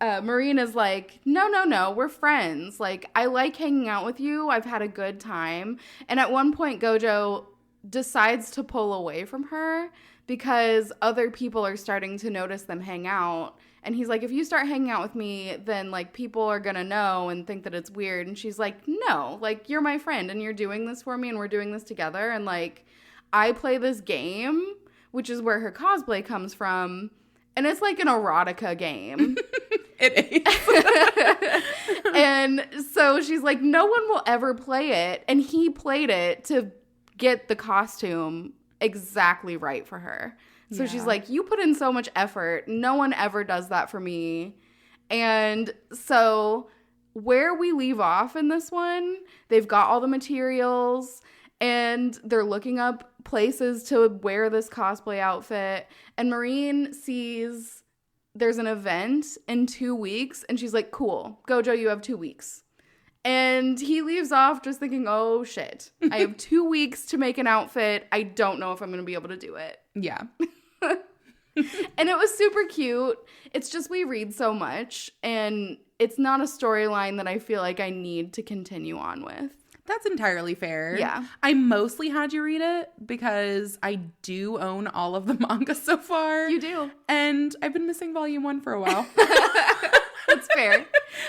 Marine is like, no, we're friends. Like, I like hanging out with you. I've had a good time. And at one point, Gojo decides to pull away from her because other people are starting to notice them hang out. And he's like, if you start hanging out with me, then like people are gonna know and think that it's weird. And she's like, no, like you're my friend and you're doing this for me and we're doing this together. And like I play this game, which is where her cosplay comes from. And it's like an erotica game. It is. And so she's like, no one will ever play it. And he played it to get the costume exactly right for her. So she's like, you put in so much effort. No one ever does that for me. And so where we leave off in this one, they've got all the materials and they're looking up places to wear this cosplay outfit. And Marine sees there's an event in 2 weeks. And she's like, cool, Gojo, you have 2 weeks. And he leaves off just thinking, oh, shit. I have 2 weeks to make an outfit. I don't know if I'm going to be able to do it. Yeah. And it was super cute. It's just we read so much. And it's not a storyline that I feel like I need to continue on with. That's entirely fair. Yeah. I mostly had you read it because I do own all of the manga so far. You do. And I've been missing volume 1 for a while. That's fair.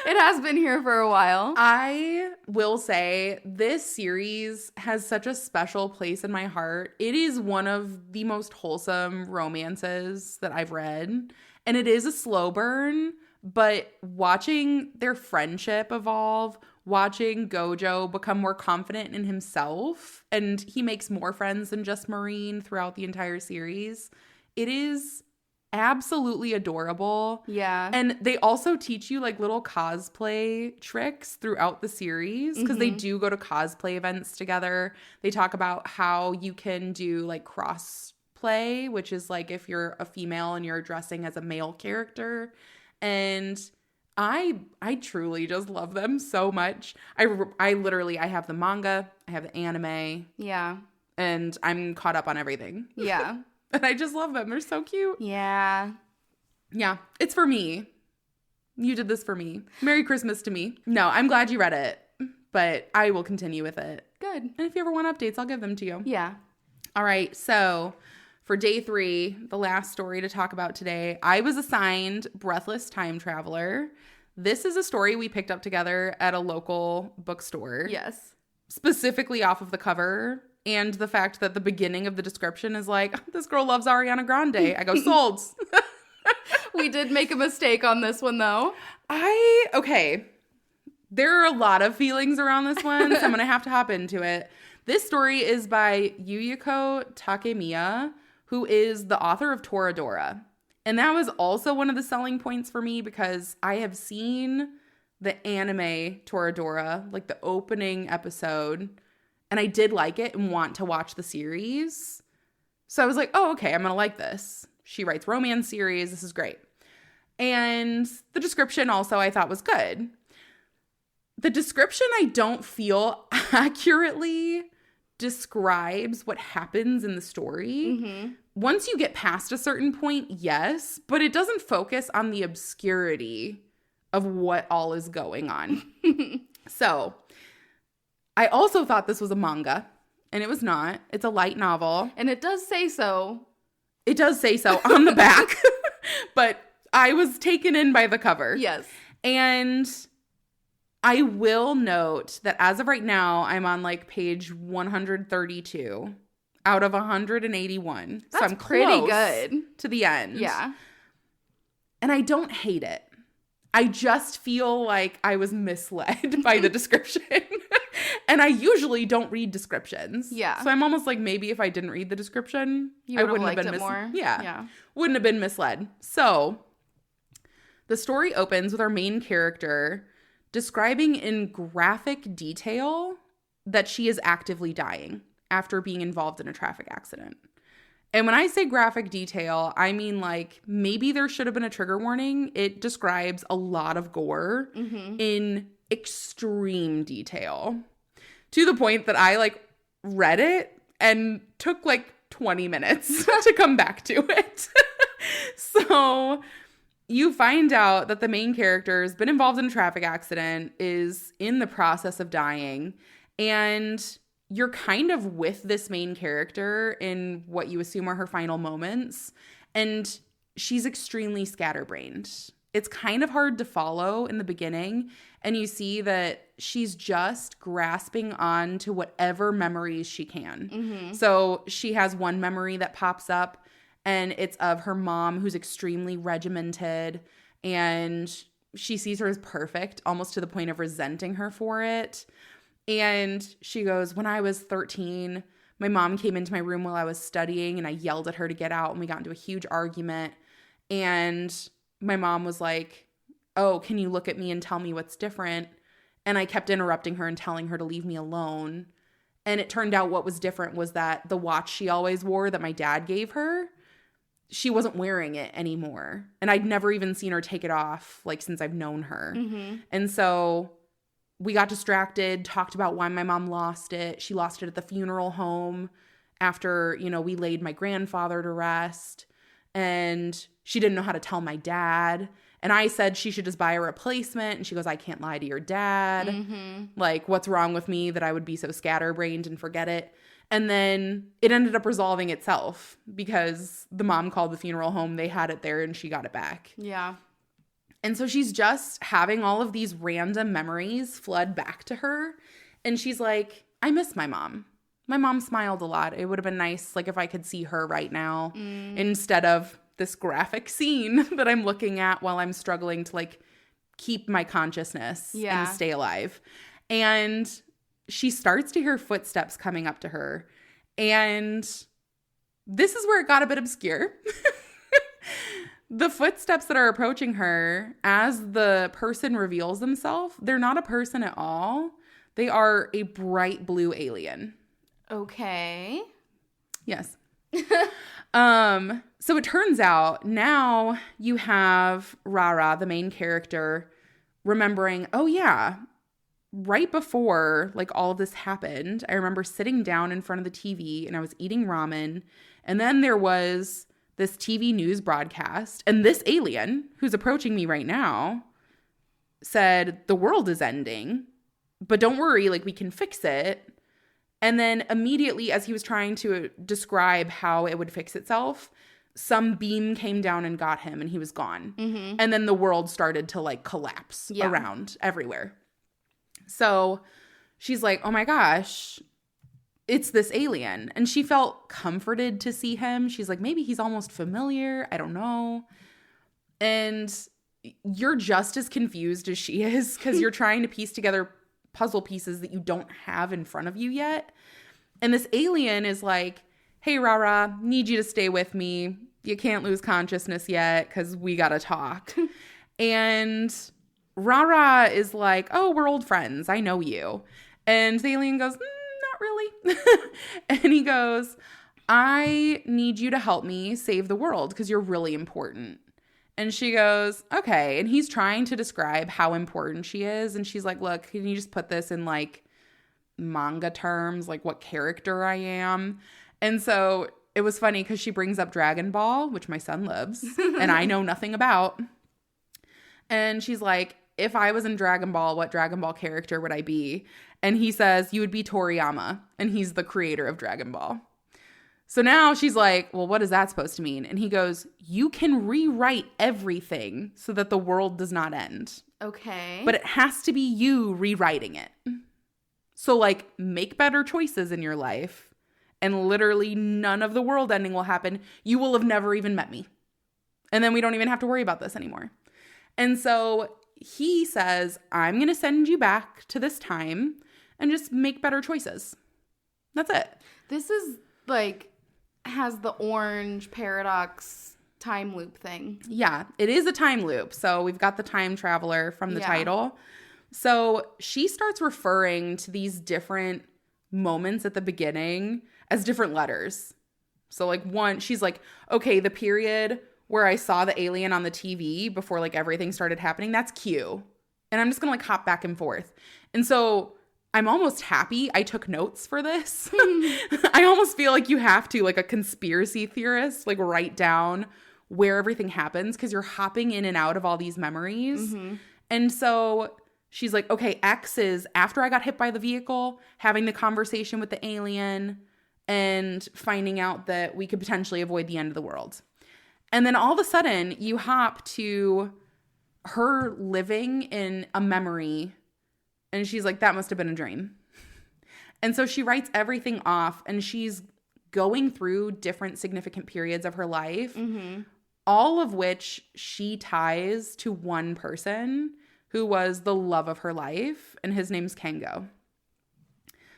It has been here for a while. I will say this series has such a special place in my heart. It is one of the most wholesome romances that I've read. And it is a slow burn, but watching their friendship evolve, watching Gojo become more confident in himself, and he makes more friends than just Marine throughout the entire series, it is absolutely adorable. Yeah. And they also teach you like little cosplay tricks throughout the series because they do go to cosplay events together. They talk about how you can do like cross play, which is like if you're a female and you're dressing as a male character. And I truly just love them so much. I literally have the manga, I have the anime. Yeah. And I'm caught up on everything. Yeah. And I just love them. They're so cute. Yeah. Yeah. It's for me. You did this for me. Merry Christmas to me. No, I'm glad you read it, but I will continue with it. Good. And if you ever want updates, I'll give them to you. Yeah. All right. So for day 3, the last story to talk about today, I was assigned Breathless Time Traveler. This is a story we picked up together at a local bookstore. Yes. Specifically off of the cover and the fact that the beginning of the description is like, this girl loves Ariana Grande. I go, sold. We did make a mistake on this one, though. Okay. There are a lot of feelings around this one, so I'm going to have to hop into it. This story is by Yuyuko Takemiya, who is the author of Toradora. And that was also one of the selling points for me because I have seen the anime Toradora, like the opening episode, and I did like it and want to watch the series. So I was like, oh, okay, I'm going to like this. She writes romance series. This is great. And the description also I thought was good. The description I don't feel accurately describes what happens in the story. Mm-hmm. Once you get past a certain point, yes, but it doesn't focus on the obscurity of what all is going on. So I also thought this was a manga, and it was not. It's a light novel. And it does say so. It does say so on the back, but I was taken in by the cover. Yes. And I will note that as of right now, I'm on like page 132 out of 181. That's so I'm pretty close good to the end. Yeah. And I don't hate it. I just feel like I was misled by the description. And I usually don't read descriptions. Yeah. So I'm almost like maybe if I didn't read the description, I wouldn't have been more. Yeah. Wouldn't have been misled. So the story opens with our main character describing in graphic detail that she is actively dying after being involved in a traffic accident. And when I say graphic detail, I mean like maybe there should have been a trigger warning. It describes a lot of gore in extreme detail to the point that I like read it and took like 20 minutes to come back to it. So you find out that the main character has been involved in a traffic accident, is in the process of dying, and you're kind of with this main character in what you assume are her final moments, and she's extremely scatterbrained. It's kind of hard to follow in the beginning, and you see that she's just grasping on to whatever memories she can. Mm-hmm. So she has one memory that pops up, and it's of her mom who's extremely regimented, and she sees her as perfect, almost to the point of resenting her for it. And she goes, when I was 13, my mom came into my room while I was studying, and I yelled at her to get out, and we got into a huge argument. And my mom was like, oh, can you look at me and tell me what's different? And I kept interrupting her and telling her to leave me alone. And it turned out what was different was that the watch she always wore that my dad gave her, she wasn't wearing it anymore. And I'd never even seen her take it off, like, since I've known her. Mm-hmm. And so we got distracted, talked about why my mom lost it. She lost it at the funeral home after, we laid my grandfather to rest. And she didn't know how to tell my dad. And I said she should just buy a replacement. And she goes, I can't lie to your dad. Mm-hmm. Like, what's wrong with me that I would be so scatterbrained and forget it? And then it ended up resolving itself because the mom called the funeral home. They had it there and she got it back. Yeah. And so she's just having all of these random memories flood back to her. And she's like, I miss my mom. My mom smiled a lot. It would have been nice, like, if I could see her right now instead of this graphic scene that I'm looking at while I'm struggling to, like, keep my consciousness and stay alive. And she starts to hear footsteps coming up to her. And this is where it got a bit obscure. The footsteps that are approaching her, as the person reveals themselves, they're not a person at all. They are a bright blue alien. Okay. Yes. So it turns out now you have Rara, the main character, remembering, oh yeah, right before like all of this happened, I remember sitting down in front of the TV and I was eating ramen. And then there was this TV news broadcast, and this alien who's approaching me right now said, the world is ending, but don't worry, like, we can fix it. And then immediately, as he was trying to describe how it would fix itself, some beam came down and got him and he was gone. Mm-hmm. And then the world started to like collapse around everywhere. So she's like, oh my gosh, it's this alien. And she felt comforted to see him. She's like, maybe he's almost familiar. I don't know. And you're just as confused as she is because you're trying to piece together puzzle pieces that you don't have in front of you yet. And this alien is like, hey, Rara, need you to stay with me. You can't lose consciousness yet because we got to talk. And Rara is like, oh, we're old friends. I know you. And the alien goes, not really. And he goes, I need you to help me save the world because you're really important. And she goes, okay. And he's trying to describe how important she is. And she's like, look, can you just put this in like manga terms, like what character I am? And so it was funny because she brings up Dragon Ball, which my son loves, and I know nothing about. And she's like, if I was in Dragon Ball, what Dragon Ball character would I be? And he says, you would be Toriyama. And he's the creator of Dragon Ball. So now she's like, well, what is that supposed to mean? And he goes, you can rewrite everything so that the world does not end. Okay. But it has to be you rewriting it. So like make better choices in your life and literally none of the world ending will happen. You will have never even met me. And then we don't even have to worry about this anymore. And so he says, I'm going to send you back to this time and just make better choices. That's it. This is like has the orange paradox time loop thing. Yeah, it is a time loop. So we've got the time traveler from the title. So she starts referring to these different moments at the beginning as different letters. So like one, she's like, okay, the period where I saw the alien on the TV before like everything started happening, that's Q. And I'm just going to like hop back and forth. And so I'm almost happy I took notes for this. I almost feel like you have to, like a conspiracy theorist, like write down where everything happens because you're hopping in and out of all these memories. Mm-hmm. And so she's like, okay, X is after I got hit by the vehicle, having the conversation with the alien and finding out that we could potentially avoid the end of the world. And then all of a sudden you hop to her living in a memory. And she's like, that must have been a dream. And so she writes everything off and she's going through different significant periods of her life, all of which she ties to one person who was the love of her life. And his name's Kengo.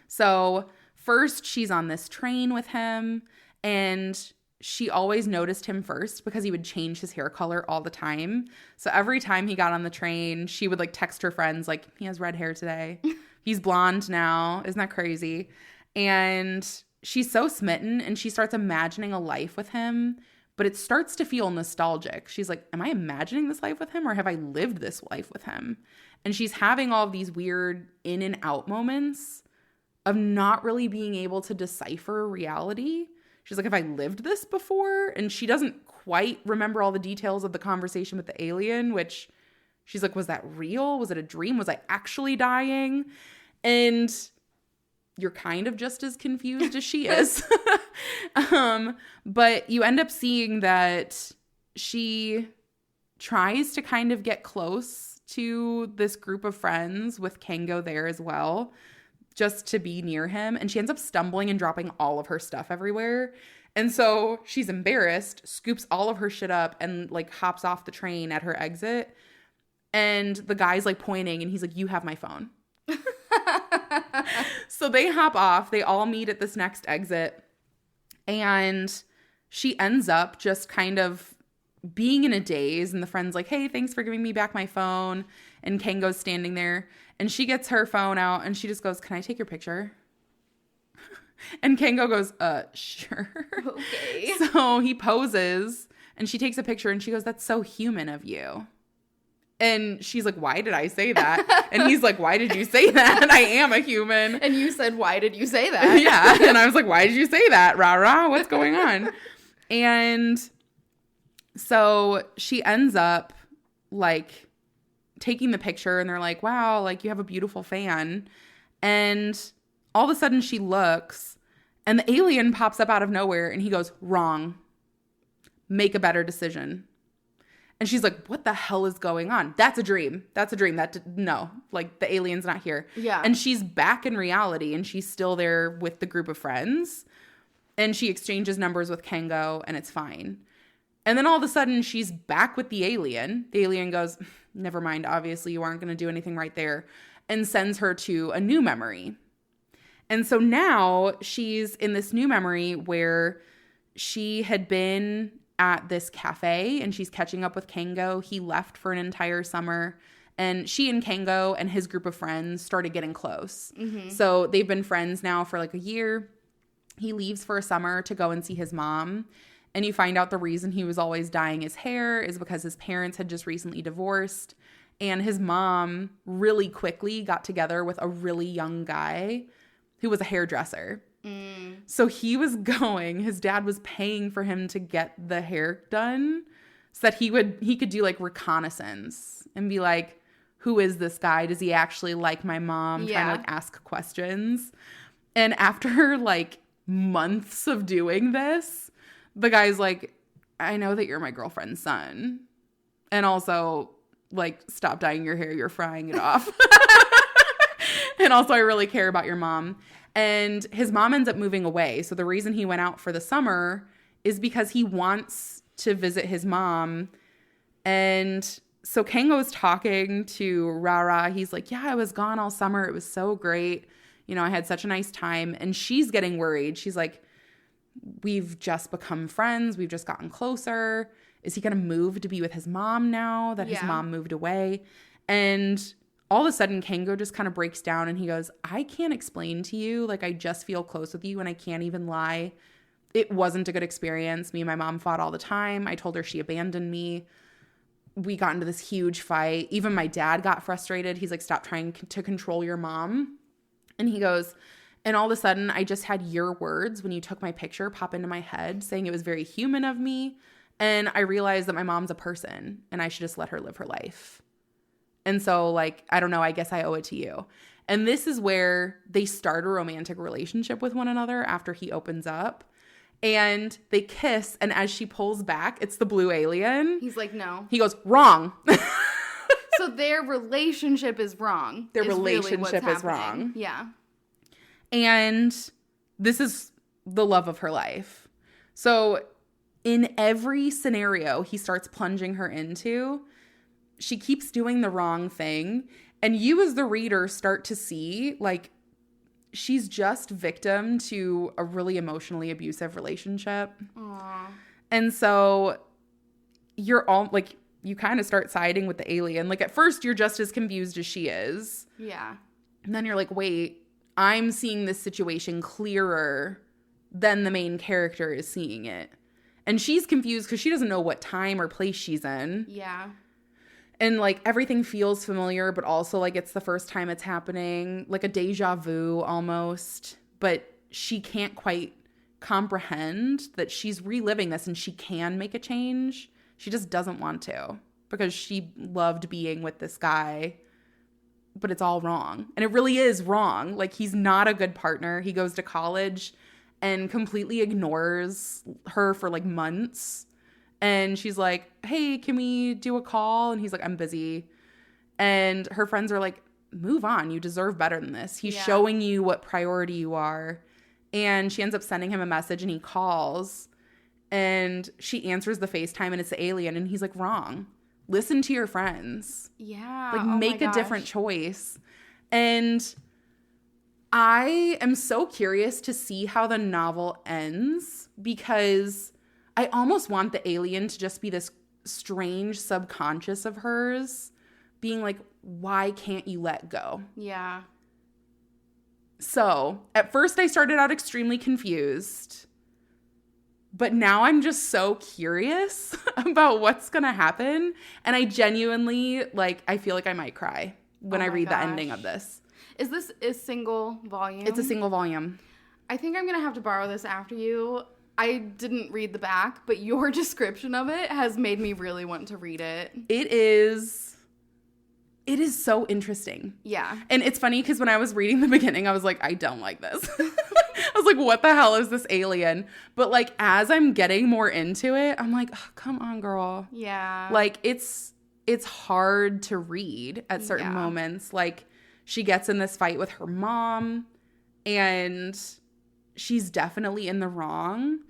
So first she's on this train with him and she always noticed him first because he would change his hair color all the time. So every time he got on the train, she would like text her friends like, he has red hair today. He's blonde now. Isn't that crazy? And she's so smitten and she starts imagining a life with him, but it starts to feel nostalgic. She's like, am I imagining this life with him or have I lived this life with him? And she's having all of these weird in and out moments of not really being able to decipher reality. She's like, have I lived this before? And she doesn't quite remember all the details of the conversation with the alien, which she's like, was that real? Was it a dream? Was I actually dying? And you're kind of just as confused as she is. But you end up seeing that she tries to kind of get close to this group of friends with Kengo there as well, just to be near him. And she ends up stumbling and dropping all of her stuff everywhere. And so she's embarrassed, scoops all of her shit up and like hops off the train at her exit. And the guy's like pointing and he's like, you have my phone. So they hop off. They all meet at this next exit. And she ends up just kind of being in a daze. And the friend's like, hey, thanks for giving me back my phone. And Kengo's standing there. And she gets her phone out and she just goes, can I take your picture? And Kengo goes, sure. Okay. So he poses and she takes a picture and she goes, that's so human of you. And she's like, why did I say that? And he's like, why did you say that? I am a human. And you said, why did you say that? Yeah. And I was like, why did you say that? Rah, what's going on? And so she ends up like taking the picture and they're like, wow, like you have a beautiful fan. And all of a sudden she looks and the alien pops up out of nowhere and he goes, wrong. Make a better decision. And she's like, what the hell is going on? That's a dream. That's a dream. No, like the alien's not here. Yeah. And she's back in reality and she's still there with the group of friends. And she exchanges numbers with Kengo and it's fine. And then all of a sudden she's back with the alien. The alien goes, never mind. Obviously you aren't going to do anything right there. And sends her to a new memory. And so now she's in this new memory where she had been at this cafe and she's catching up with Kengo. He left for an entire summer and she and Kengo and his group of friends started getting close. Mm-hmm. So they've been friends now for like a year. He leaves for a summer to go and see his mom. And you find out the reason he was always dyeing his hair is because his parents had just recently divorced. And his mom really quickly got together with a really young guy who was a hairdresser. So he was his dad was paying for him to get the hair done so that he could do like reconnaissance and be like, who is this guy? Does he actually like my mom? Yeah. Trying to like ask questions. And after like months of doing this, the guy's like, I know that you're my girlfriend's son. And also like, stop dyeing your hair. You're frying it off. And also I really care about your mom. And his mom ends up moving away. So the reason he went out for the summer is because he wants to visit his mom. And so Kengo's talking to Rara. He's like, yeah, I was gone all summer. It was so great. You know, I had such a nice time. And she's getting worried. She's like, we've just become friends. We've just gotten closer. Is he going to move to be with his mom now that his mom moved away? And all of a sudden, Kengo just kind of breaks down and he goes, I can't explain to you. Like, I just feel close with you and I can't even lie. It wasn't a good experience. Me and my mom fought all the time. I told her she abandoned me. We got into this huge fight. Even my dad got frustrated. He's like, stop trying to control your mom. And he goes, and all of a sudden, I just had your words when you took my picture pop into my head saying it was very human of me. And I realized that my mom's a person and I should just let her live her life. And so, like, I don't know, I guess I owe it to you. And this is where they start a romantic relationship with one another after he opens up. And they kiss, and as she pulls back, it's the blue alien. He's like, no. He goes, wrong. So their relationship is wrong. Their relationship is wrong. Yeah. And this is the love of her life. So in every scenario he starts plunging her into, she keeps doing the wrong thing. And you as the reader start to see, like, she's just victim to a really emotionally abusive relationship. Aww. And so you're all, like, you kind of start siding with the alien. Like, at first, you're just as confused as she is. Yeah. And then you're like, wait, I'm seeing this situation clearer than the main character is seeing it. And she's confused because she doesn't know what time or place she's in. Yeah. And, like, everything feels familiar, but also, like, it's the first time it's happening. Like, a deja vu almost. But she can't quite comprehend that she's reliving this and she can make a change. She just doesn't want to because she loved being with this guy. But it's all wrong. And it really is wrong. Like, he's not a good partner. He goes to college and completely ignores her for, like, months. And she's like, hey, can we do a call? And he's like, I'm busy. And her friends are like, move on. You deserve better than this. He's showing you what priority you are. And she ends up sending him a message and he calls. And she answers the FaceTime and it's the alien. And he's like, wrong. Listen to your friends. Yeah. Like, make a different choice. And I am so curious to see how the novel ends because I almost want the alien to just be this strange subconscious of hers being like, why can't you let go? Yeah. So at first I started out extremely confused, but now I'm just so curious about what's going to happen. And I genuinely, like, I feel like I might cry when I read the ending of this. Is this a single volume? It's a single volume. I think I'm going to have to borrow this after you. I didn't read the back, but your description of it has made me really want to read it. It is it is so interesting. Yeah. And it's funny because when I was reading the beginning, I was like, I don't like this. I was like, what the hell is this alien? But like, as I'm getting more into it, I'm like, oh, come on, girl. Yeah. Like, it's hard to read at certain moments. Like, she gets in this fight with her mom, and she's definitely in the wrong.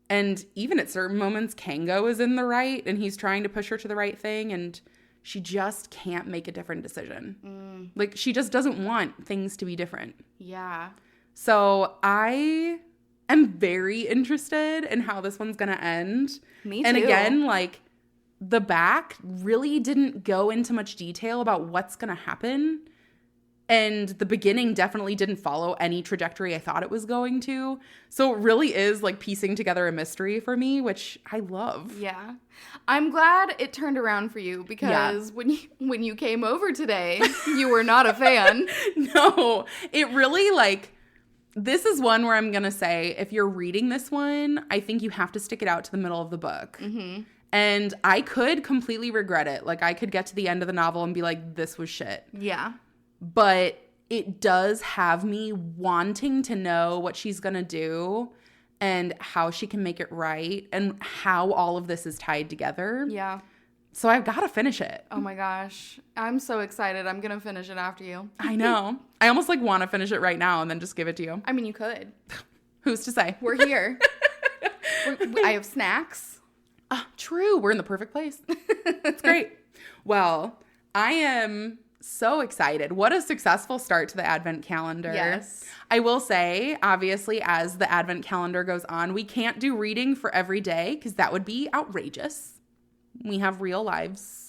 And even at certain moments, Kango is in the right, and he's trying to push her to the right thing, and she just can't make a different decision. Like, she just doesn't want things to be different. Yeah. So I am very interested in how this one's going to end. Me too. And again, like, the back really didn't go into much detail about what's going to happen. And the beginning definitely didn't follow any trajectory I thought it was going to. So it really is like piecing together a mystery for me, which I love. Yeah. I'm glad it turned around for you because when you came over today, you were not a fan. No, it really like, this is one where I'm going to say, if you're reading this one, I think you have to stick it out to the middle of the book. Mm-hmm. And I could completely regret it. Like, I could get to the end of the novel and be like, this was shit. Yeah. But it does have me wanting to know what she's going to do and how she can make it right and how all of this is tied together. Yeah. So I've got to finish it. Oh my gosh. I'm so excited. I'm going to finish it after you. I know. I almost like want to finish it right now and then just give it to you. I mean, you could. Who's to say? We're here. I have snacks. True. We're in the perfect place. It's great. Well, I am so excited. What a successful start to the Advent calendar. Yes. I will say, obviously, as the Advent calendar goes on, we can't do reading for every day because that would be outrageous. We have real lives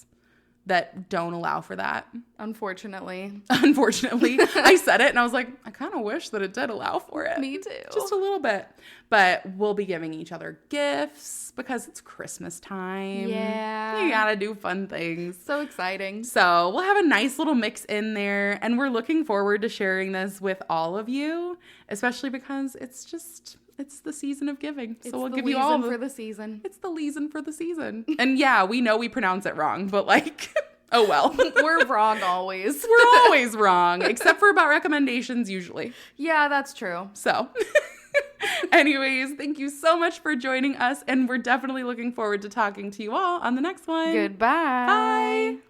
that don't allow for that. Unfortunately. I said it and I was like, I kind of wish that it did allow for it. Me too. Just a little bit. But we'll be giving each other gifts because it's Christmas time. Yeah. You gotta do fun things. So exciting. So we'll have a nice little mix in there. And we're looking forward to sharing this with all of you, especially because it's the season of giving. So we'll give you all for the season. It's the reason for the season. And yeah, we know we pronounce it wrong, but like, oh well. We're wrong always. We're always wrong, except for about recommendations usually. Yeah, that's true. So anyways, thank you so much for joining us. And we're definitely looking forward to talking to you all on the next one. Goodbye. Bye.